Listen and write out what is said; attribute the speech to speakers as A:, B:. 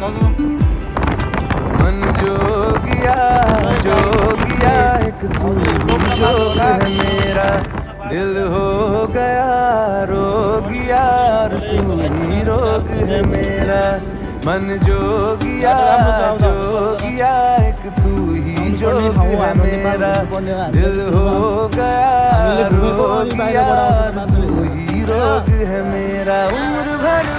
A: मन जोगिया जोगिया एक तू जोग है मेरा, दिल हो गया रोगिया और तू ही रोग है मेरा। मन जोगिया जोगिया एक तू ही जोग है मेरा, दिल हो गया रोगिया और तू ही रोग है मेरा। उम्र भर